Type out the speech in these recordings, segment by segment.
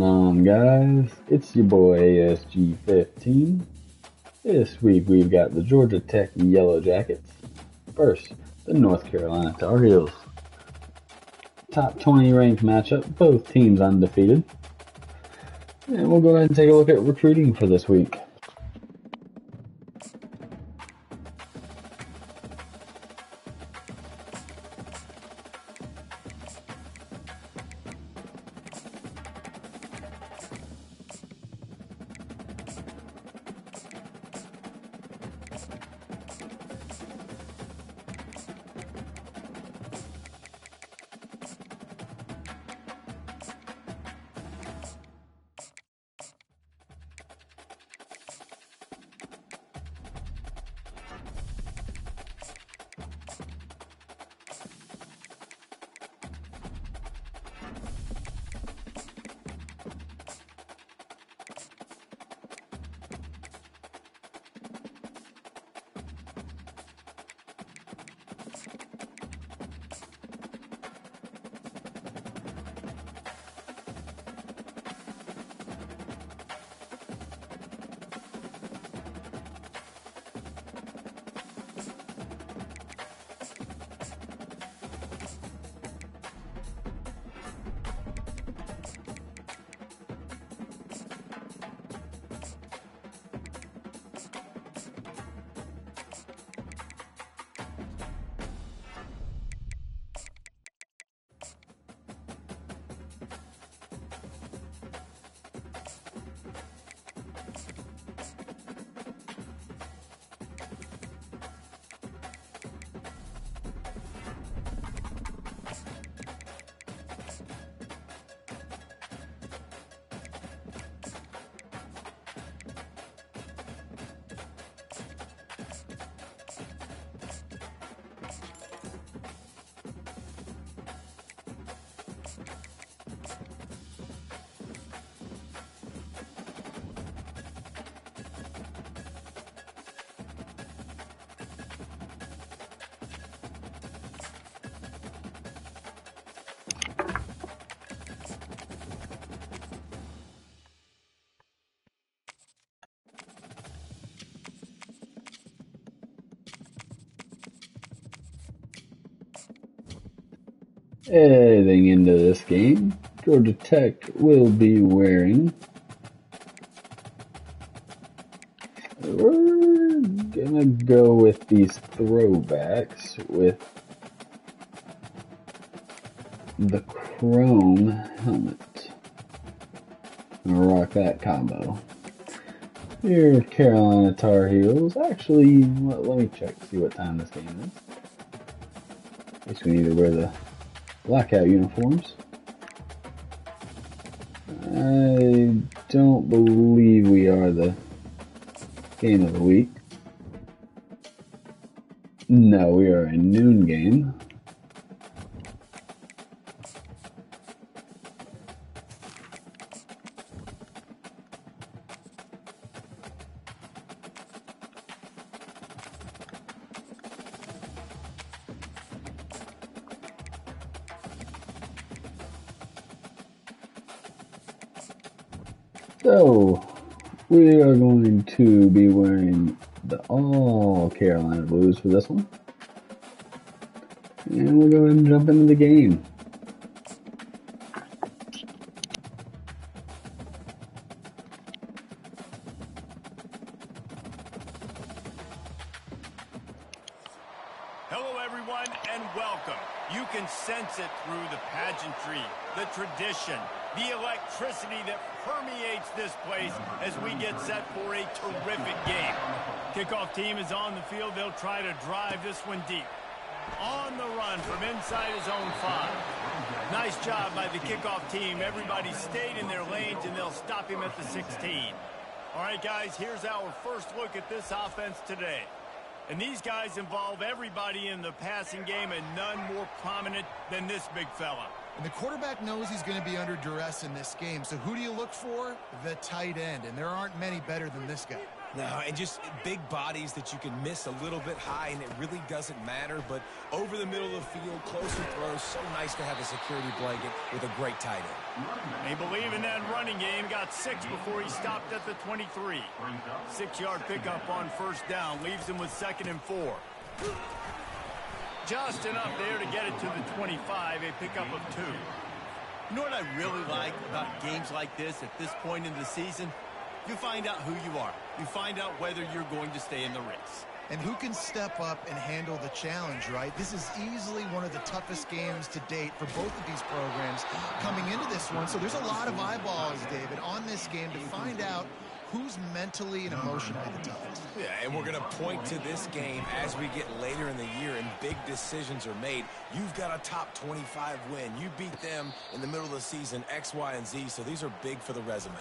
Guys, it's your boy ASG15. This week we've got the Georgia Tech Yellow Jackets. First, the North Carolina Tar Heels. Top 20 ranked matchup, both teams undefeated. And we'll go ahead and take a look at recruiting for this week. Heading into this game, Georgia Tech will be wearing, we're gonna go with these throwbacks with the chrome helmet. I'm gonna rock that combo. Your Carolina Tar Heels, actually, let me check, see what time this game is. I guess we need to wear the blackout uniforms. I don't believe we are the game of the week. No, we are a noon game. So, we are going to be wearing the all Carolina blues for this one. And we'll go ahead and jump into the game. Hello everyone and welcome. You can sense it through the pageantry, the tradition, the electricity that permeates this place as we get set for a terrific game. Kickoff team is on the field. They'll try to drive this one deep. On the run from inside his own 5. Nice job by the kickoff team. Everybody stayed in their lanes and they'll stop him at the 16. All right, guys, here's our first look at this offense today. And these guys involve everybody in the passing game and none more prominent than this big fella. And the quarterback knows he's going to be under duress in this game. So who do you look for? The tight end. And there aren't many better than this guy. No, and just big bodies that you can miss a little bit high, and it really doesn't matter. But over the middle of the field, closer throws, so nice to have a security blanket with a great tight end. They believe in that running game. Got 6 before he stopped at the 23. 6-yard pickup on first down. Leaves him with 2nd and 4. Just enough there to get it to the 25. A pickup of 2. You know what I really like about games like this at this point in the season? You find out who you are. You find out whether you're going to stay in the race. And who can step up and handle the challenge, right? This is easily one of the toughest games to date for both of these programs coming into this one. So there's a lot of eyeballs, David, on this game to find out who's mentally and emotionally the toughest. Yeah, and we're going to point to this game as we get later in the year and big decisions are made. You've got a top 25 win. You beat them in the middle of the season, X, Y, and Z, so these are big for the resume.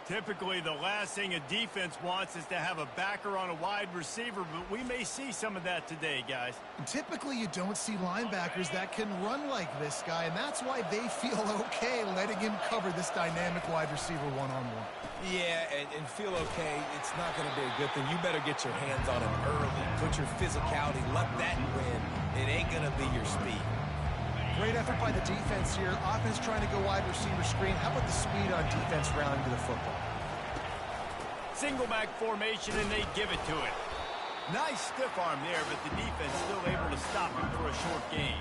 Typically, the last thing a defense wants is to have a backer on a wide receiver, but we may see some of that today, guys. And typically, you don't see linebackers that can run like this guy, and that's why they feel okay letting him cover this dynamic wide receiver one-on-one. Yeah, and feel okay, it's not going to be a good thing. You better get your hands on him early. Put your physicality, let that win. It ain't going to be your speed. Great effort by the defense here. Offense trying to go wide receiver screen. How about the speed on defense rounding to the football? Single back formation, and they give it to it. Nice stiff arm there, but the defense still able to stop him for a short gain.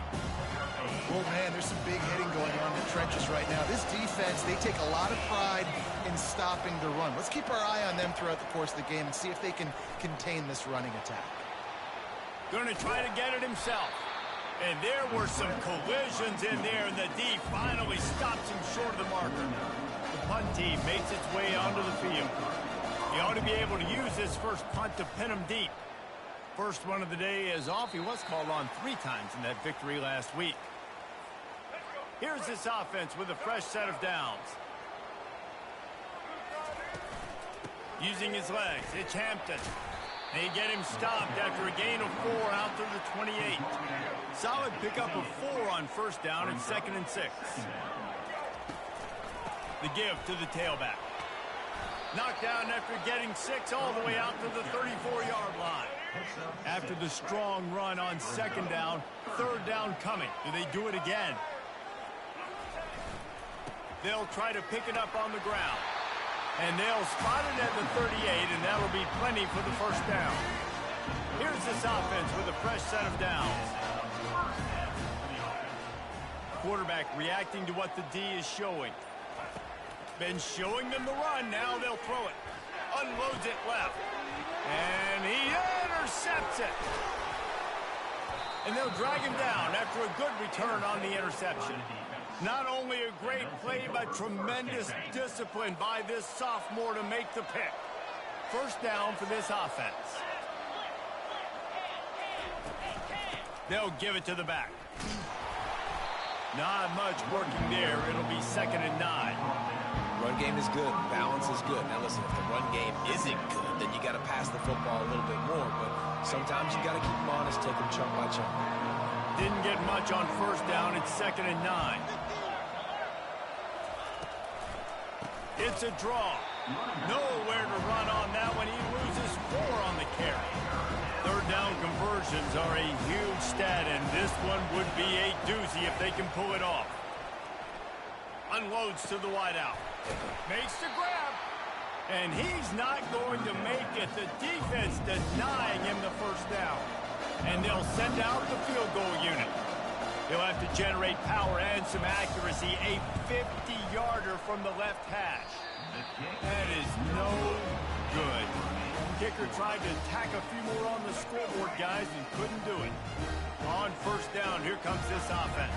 Oh, man, there's some big hitting going on in the trenches right now. This defense, they take a lot of pride in stopping the run. Let's keep our eye on them throughout the course of the game and see if they can contain this running attack. Going to try to get it himself. And there were some collisions in there, and the D finally stops him short of the marker. The punt team makes its way onto the field. He ought to be able to use this first punt to pin him deep. First one of the day is off. He was called on 3 times in that victory last week. Here's this offense with a fresh set of downs. Using his legs, it's Hampton. They get him stopped after a gain of 4 out to the 28. Solid pickup of 4 on first down and 2nd and 6. The give to the tailback. Knocked down after getting 6 all the way out to the 34-yard line. After the strong run on 2nd down, 3rd down coming. Do they do it again? They'll try to pick it up on the ground. And they'll spot it at the 38, and that'll be plenty for the first down. Here's this offense with a fresh set of downs. Quarterback reacting to what the D is showing. Been showing them the run, now they'll throw it. Unloads it left. And he intercepts it. And they'll drag him down after a good return on the interception. Not only a great play, but tremendous discipline by this sophomore to make the pick. First down for this offense. They'll give it to the back. Not much working there. It'll be 2nd and 9. Run game is good. Balance is good. Now listen, if the run game isn't good, then you got to pass the football a little bit more. But sometimes you got to keep them honest, take them chunk by chunk. Didn't get much on first down. It's 2nd and 9. It's a draw. Nowhere to run on that one. He loses 4 on the carry. 3rd down conversions are a huge stat, and this one would be a doozy if they can pull it off. Unloads to the wideout. Makes the grab. And he's not going to make it. The defense denying him the first down. And they'll send out the field goal unit. He'll have to generate power and some accuracy. A 50-yarder from the left hash. That is no good. Kicker tried to tack a few more on the scoreboard, guys, and couldn't do it. On first down, here comes this offense.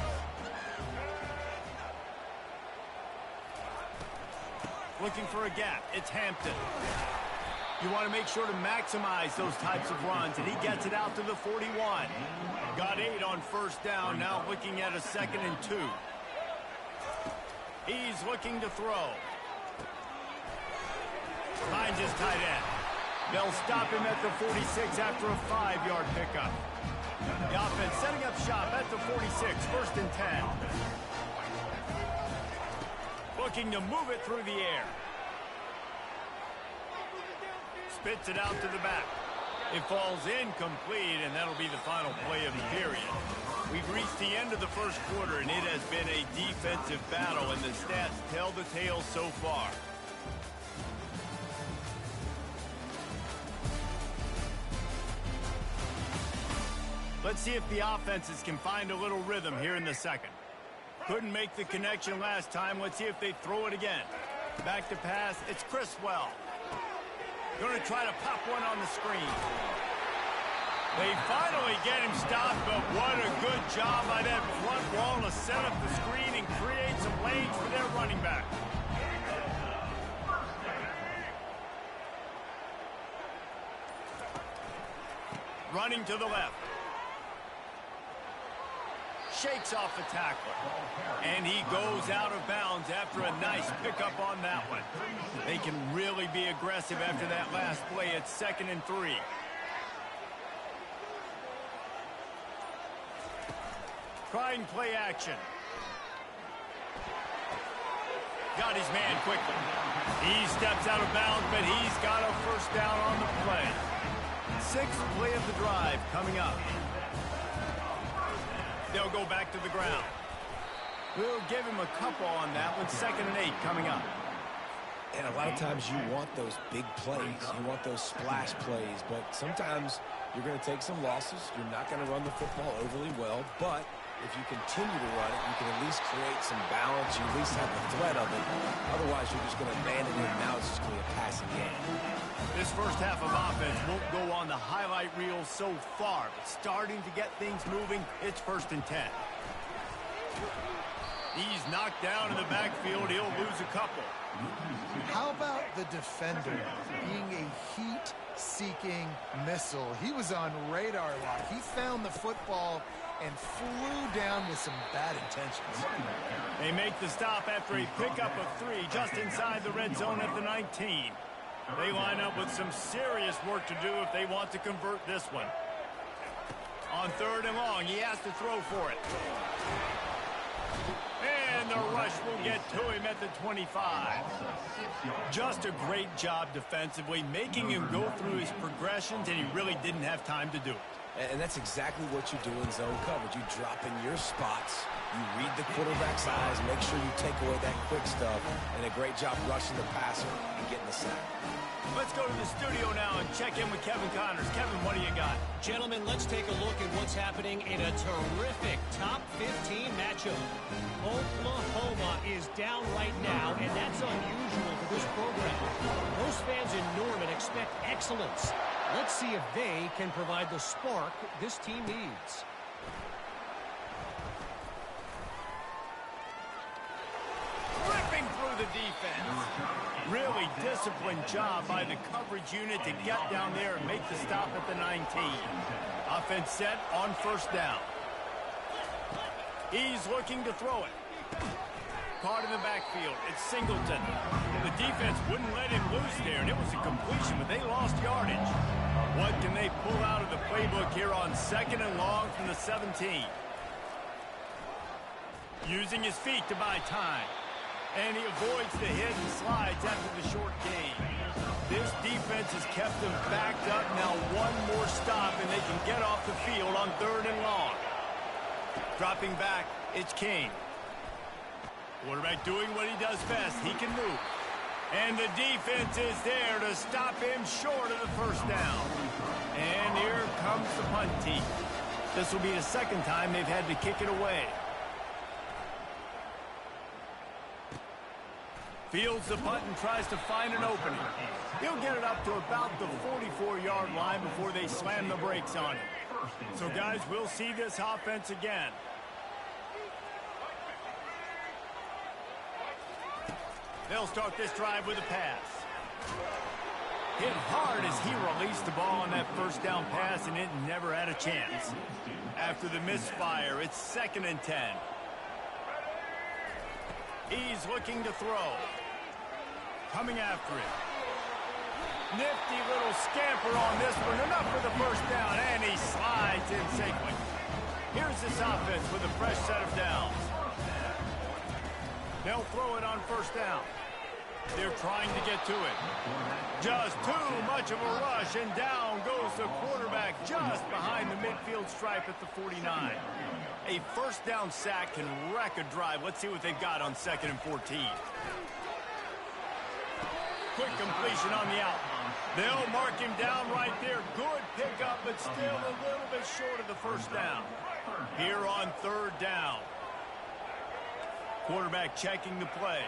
Looking for a gap. It's Hampton. You want to make sure to maximize those types of runs, and he gets it out to the 41. Got 8 on first down, now looking at a 2nd and 2. He's looking to throw. Finds his tight end. They'll stop him at the 46 after a 5-yard pickup. The offense setting up shop at the 46, 1st and 10. Looking to move it through the air. spits it out to the back. It falls incomplete, and that'll be the final play of the period. We've reached the end of the first quarter, and it has been a defensive battle, and the stats tell the tale so far. Let's see if the offenses can find a little rhythm here in the second. Couldn't make the connection last time. Let's see if they throw it again. Back to pass. It's Criswell. Going to try to pop one on the screen. They finally get him stopped, but what a good job by that front wall to set up the screen and create some lanes for their running back. Running to the left. Shakes off the tackler. And he goes out of bounds after a nice pickup on that one. They can really be aggressive after that last play. It's 2nd and 3. Trying play action. Got his man quickly. He steps out of bounds, but he's got a first down on the play. 6th play of the drive coming up. They'll go back to the ground. We'll give him a couple on that one. 2nd and 8 coming up. And a lot of times you want those big plays. You want those splash plays. But sometimes you're going to take some losses. You're not going to run the football overly well. But if you continue to run it, you can at least create some balance. You at least have the threat of it. Otherwise, you're just going to abandon it. Now it's just going to be a passing game. This first half of offense won't go on the highlight reel so far, but starting to get things moving, it's 1st and 10. He's knocked down in the backfield. He'll lose a couple. How about the defender being a heat-seeking missile? He was on radar lock. He found the football and flew down with some bad intentions. They make the stop after a pickup of 3 just inside the red zone at the 19. They line up with some serious work to do if they want to convert this one. On 3rd and long, he has to throw for it. And the rush will get to him at the 25. Just a great job defensively, making him go through his progressions, and he really didn't have time to do it. And that's exactly what you do in zone coverage. You drop in your spots, you read the quarterback's eyes, make sure you take away that quick stuff, and a great job rushing the passer and getting the sack. Let's go to the studio now and check in with Kevin Connors. Kevin, what do you got? Gentlemen, let's take a look at what's happening in a terrific top 15 matchup. Oklahoma is down right now, and that's unusual for this program. Most fans in Norman expect excellence. Let's see if they can provide the spark this team needs. Ripping through the defense. Really disciplined job by the coverage unit to get down there and make the stop at the 19. Offense set on 1st down. He's looking to throw it. Caught in the backfield. It's Singleton. The defense wouldn't let him loose there, and it was a completion, but they lost yardage. What can they pull out of the playbook here on 2nd and long from the 17? Using his feet to buy time. And he avoids the hit and slides after the short gain. This defense has kept them backed up. Now one more stop, and they can get off the field on 3rd and long. Dropping back, it's King. Quarterback doing what he does best. He can move. And the defense is there to stop him short of the 1st down. And here comes the punt team. This will be the 2nd time they've had to kick it away. Fields the punt and tries to find an opening. He'll get it up to about the 44-yard line before they slam the brakes on him. So, guys, we'll see this offense again. They'll start this drive with a pass. Hit hard as he released the ball on that 1st down pass, and it never had a chance. After the misfire, it's 2nd and 10. He's looking to throw. Coming after it. Nifty little scamper on this one. Enough for the 1st down, and he slides in safely. Here's this offense with a fresh set of downs. They'll throw it on 1st down. They're trying to get to it. Just too much of a rush, and down goes the quarterback just behind the midfield stripe at the 49. A first down sack can wreck a drive. Let's see what they've got on 2nd and 14. Quick completion on the out. They'll mark him down right there. Good pickup, but still a little bit short of the first down. Here on 3rd down. Quarterback checking the play.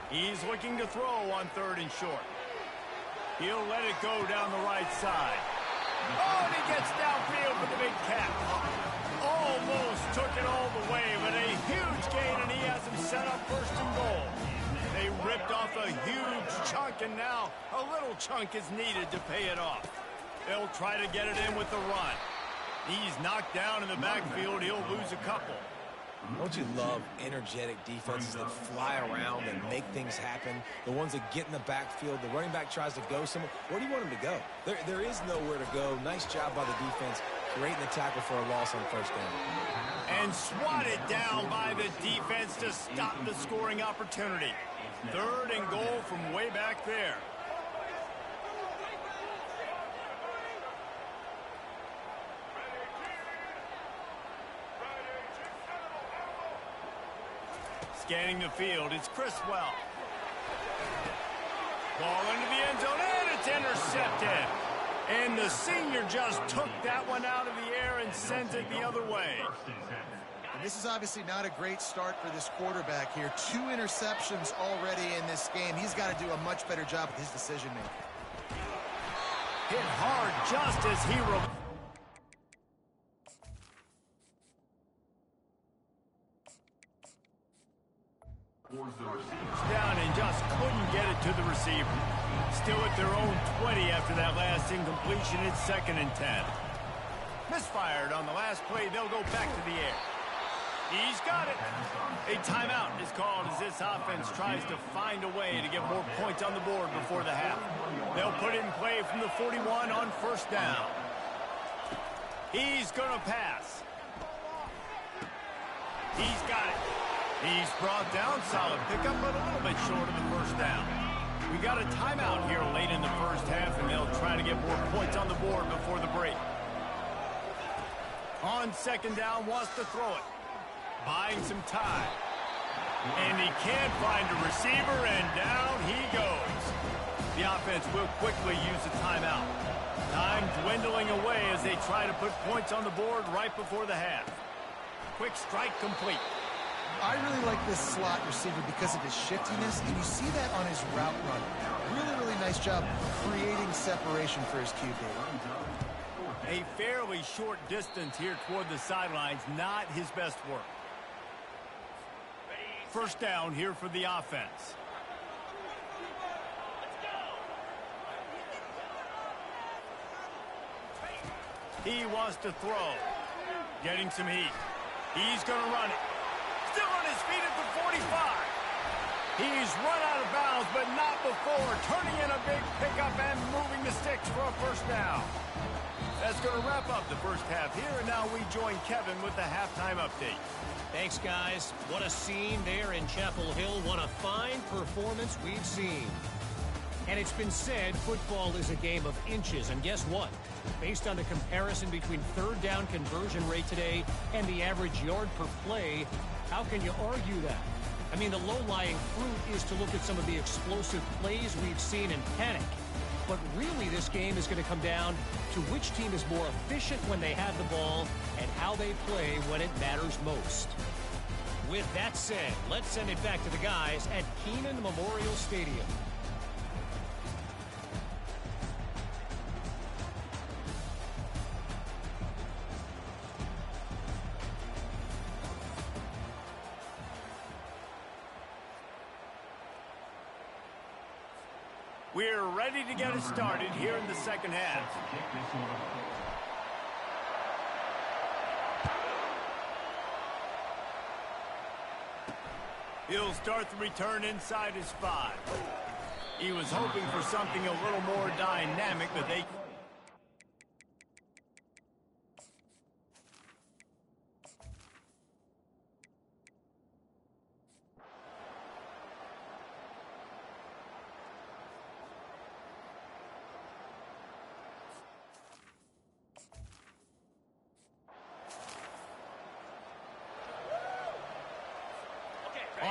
He's looking to throw on 3rd and short. He'll let it go down the right side. Oh, and he gets downfield for the big catch. Almost took it all the way, but a huge gain, and he has him set up 1st and goal. They ripped off a huge chunk, and now a little chunk is needed to pay it off. They'll try to get it in with the run. He's knocked down in the backfield. He'll lose a couple. Don't you love energetic defenses that fly around and make things happen? The ones that get in the backfield, the running back tries to go somewhere. Where do you want him to go? There is nowhere to go. Nice job by the defense, creating the tackle for a loss on 1st down. And swatted down by the defense to stop the scoring opportunity. 3rd and goal from way back there. Scanning the field, it's Criswell. Ball into the end zone, and it's intercepted. And the senior just took that one out of the air and sends it the other way. And this is obviously not a great start for this quarterback here. 2 interceptions already in this game. He's got to do a much better job with his decision-making. Hit hard just as he... down and just couldn't get it to the receiver. Still at their own 20 after that last incompletion. It's 2nd and 10. Misfired on the last play. They'll go back to the air. He's got it. A timeout is called as this offense tries to find a way to get more points on the board before the half. They'll put it in play from the 41 on 1st down. He's going to pass. He's got it. He's brought down, solid pickup, but a little bit short of the 1st down. We got a timeout here late in the 1st half, and they'll try to get more points on the board before the break. On 2nd down, wants to throw it. Buying some time. And he can't find a receiver, and down he goes. The offense will quickly use a timeout. Time dwindling away as they try to put points on the board right before the half. Quick strike complete. I really like this slot receiver because of his shiftiness, and you see that on his route running. Really, really nice job creating separation for his QB. A fairly short distance here toward the sidelines, not his best work. 1st down here for the offense. He wants to throw. Getting some heat. He's going to run it. Still on his feet at the 45. He's run out of bounds, but not before. Turning in a big pickup and moving the sticks for a 1st down. That's going to wrap up the 1st half here, and now we join Kevin with the halftime update. Thanks, guys. What a scene there in Chapel Hill. What a fine performance we've seen. And it's been said football is a game of inches. And guess what? Based on the comparison between 3rd down conversion rate today and the average yard per play, how can you argue that? I mean, the low-lying fruit is to look at some of the explosive plays we've seen in panic. But really, this game is going to come down to which team is more efficient when they have the ball and how they play when it matters most. With that said, let's send it back to the guys at Kenan Memorial Stadium. We're ready to get it started here in the 2nd half. He'll start the return inside his 5. He was hoping for something a little more dynamic, but they...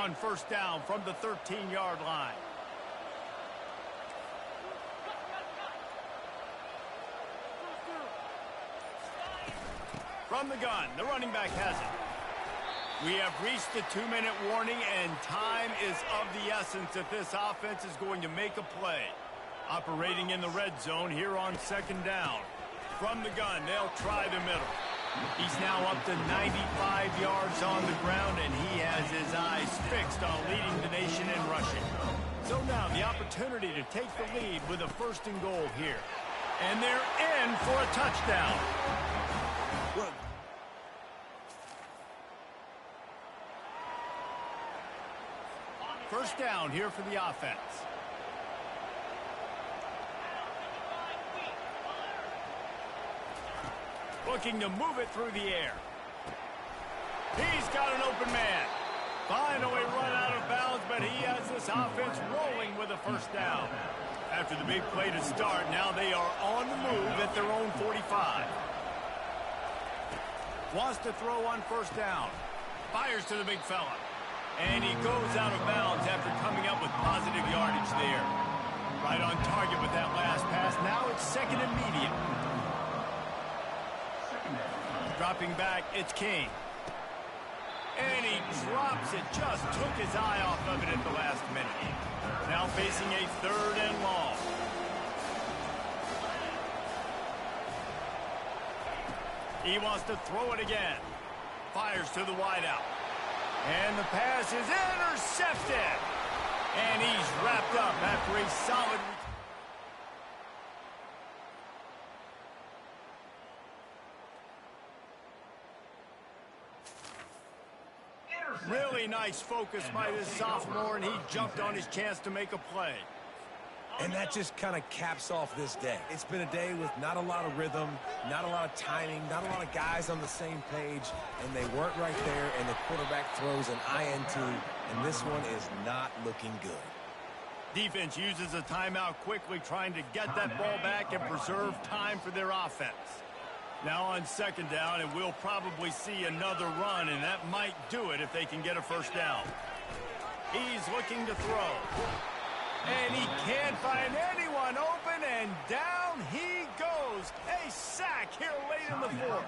on first down from the 13-yard line. From the gun, the running back has it. We have reached the 2-minute warning, and time is of the essence if this offense is going to make a play. Operating in the red zone here on second down. From the gun, they'll try the middle. He's now up to 95 yards on the ground, and he has his eyes fixed on leading the nation in rushing. So now the opportunity to take the lead with a 1st and goal here. And they're in for a touchdown. First down here for the offense. Looking to move it through the air. He's got an open man. Finally run out of bounds, but he has this offense rolling with a first down. After the big play to start, now they are on the move at their own 45. Wants to throw on first down. Fires to the big fella. And he goes out of bounds after coming up with positive yardage there. Right on target with that last pass. Now it's 2nd and medium. Dropping back, it's King. And he drops it. Just took his eye off of it at the last minute. Now facing a 3rd and long. He wants to throw it again. Fires to the wideout. And the pass is intercepted. And he's wrapped up after a solid... Really nice focus by this sophomore, and he jumped on his chance to make a play. And that just kind of caps off this day. It's been a day with not a lot of rhythm, not a lot of timing, not a lot of guys on the same page, and they weren't right there, and the quarterback throws an INT, and this one is not looking good. Defense uses a timeout quickly, trying to get that ball back and preserve time for their offense. Now on second down, and we'll probably see another run, and that might do it if they can get a first down. He's looking to throw. And he can't find anyone open, and down he goes. A sack here late in the 4th.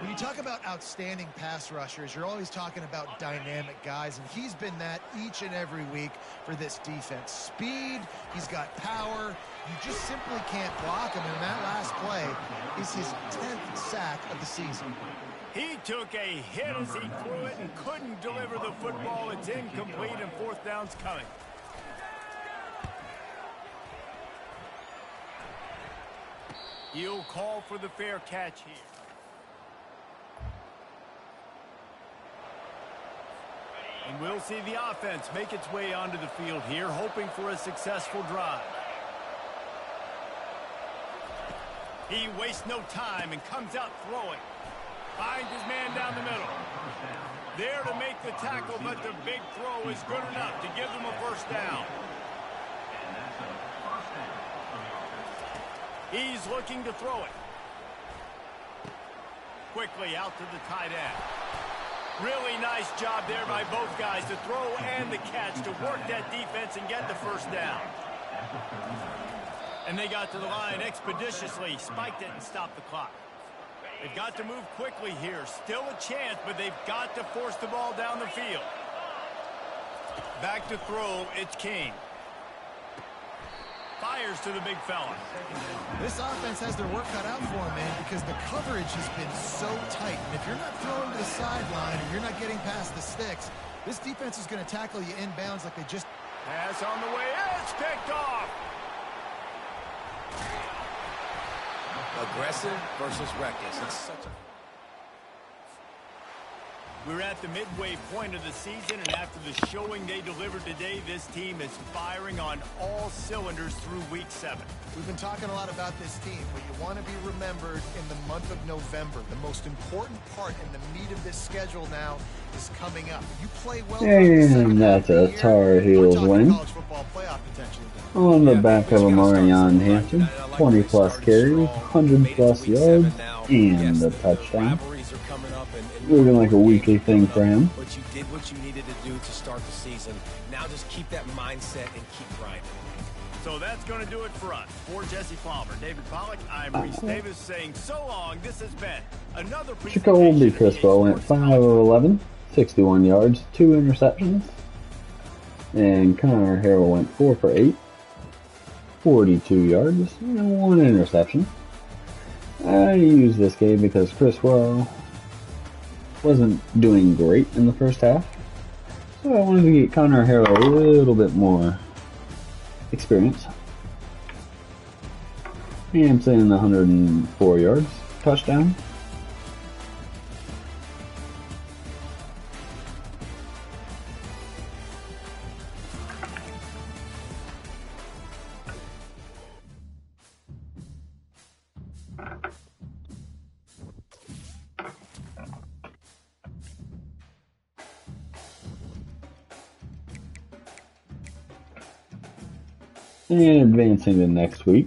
When you talk about outstanding pass rushers, you're always talking about dynamic guys, and he's been that each and every week for this defense. Speed, he's got power. You just simply can't block him, and that last play is his 10th sack of the season. He took a hit as he threw it and couldn't deliver the football. It's incomplete, and 4th down's coming. He'll call for the fair catch here. And we'll see the offense make its way onto the field here, hoping for a successful drive. He wastes no time and comes out throwing. Finds his man down the middle. There to make the tackle, but the big throw is good enough to give them a first down. He's looking to throw it. Quickly out to the tight end. Really nice job there by both guys to throw and the catch to work that defense and get the first down. And they got to the line expeditiously, spiked it and stopped the clock. They've got to move quickly here. Still a chance, but they've got to force the ball down the field. Back to throw, it's King. Fires to the big fella. This offense has their work cut out for them, man, because the coverage has been so tight. And if you're not throwing to the sideline or you're not getting past the sticks, this defense is going to tackle you inbounds like they just... Pass on the way. It's picked off. Aggressive versus reckless. It's such a... We're at the midway point of the season, and after the showing they delivered today, this team is firing on all cylinders through Week 7. We've been talking a lot about this team, but you want to be remembered in the month of November. The most important part and the meat of this schedule now is coming up. You play well. And that's a Tar Heels win. On the back of a Marion Hampton, 20-plus carries, 100-plus yards, and the touchdown. Rivalries are coming up, and Looking like a weekly thing for him. But you did what you needed to do to start the season. Now just keep that mindset and keep grinding. So that's going to do it for us. For Jesse Palmer, David Pollack, I'm Reese Davis saying so long. This has been another Jacoby Crispo went 5 of 11, 61 yards, 2 interceptions. And Connor Harrell went 4 for 8, 42 yards, and 1 interception. I used this game because Crispo wasn't doing great in the first half. So I wanted to get Connor Harrell a little bit more experience. And saying 104 yards, touchdown. And advancing to next week.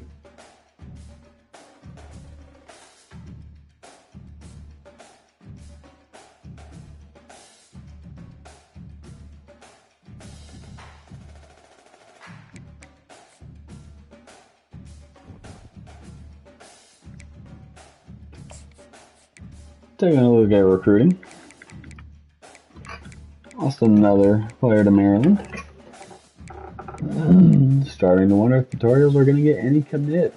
Taking a look at recruiting. Also another player to Maryland. Starting to wonder if the Tar Heels are going to get any commits.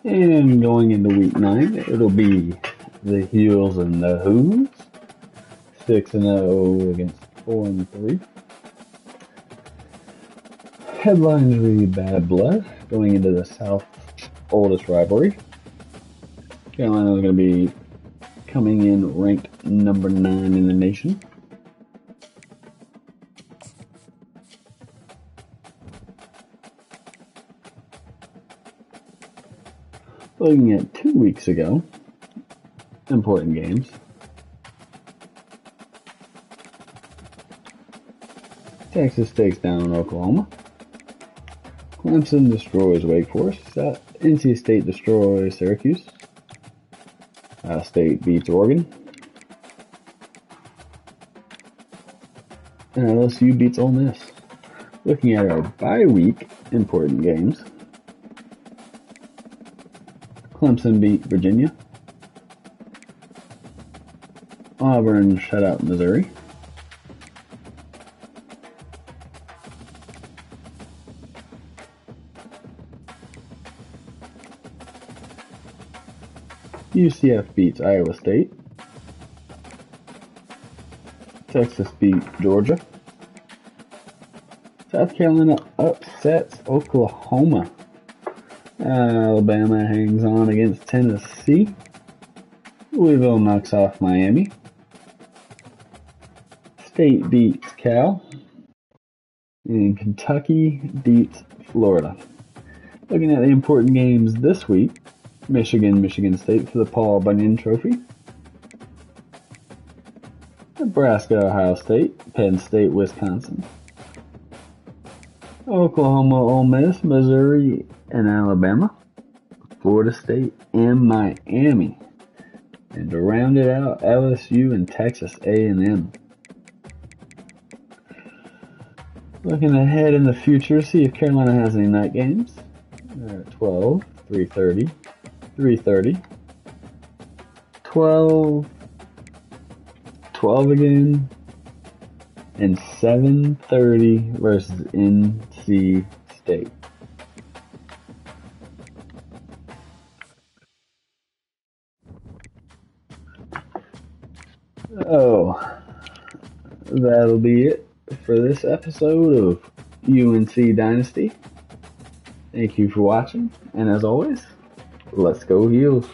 And going into week 9, it'll be the Heels and the Who's. 6-0 against 4-3. Headlines read Bad Blood going into the South's oldest rivalry. Carolina is going to be coming in ranked number 9 in the nation. Looking at 2 weeks ago, important games. Texas takes down Oklahoma. Clemson destroys Wake Forest. NC State destroys Syracuse. Ohio State beats Oregon. And LSU beats Ole Miss. Looking at our bye week important games. Clemson beat Virginia. Auburn shut out Missouri. UCF beats Iowa State. Texas beat Georgia. South Carolina upsets Oklahoma. Alabama hangs on against Tennessee. Louisville knocks off Miami. State beats Cal. And Kentucky beats Florida. Looking at the important games this week. Michigan State for the Paul Bunyan Trophy. Nebraska, Ohio State. Penn State, Wisconsin. Oklahoma, Ole Miss, Missouri, and Alabama. Florida State and Miami. And to round it out, LSU and Texas A&M. Looking ahead in the future, see if Carolina has any night games. 12, 3:30, 3:30, 12, 12 again, and 7:30 versus NC State. Oh, that'll be it for this episode of UNC Dynasty. Thank you for watching, and as always, let's go Heels.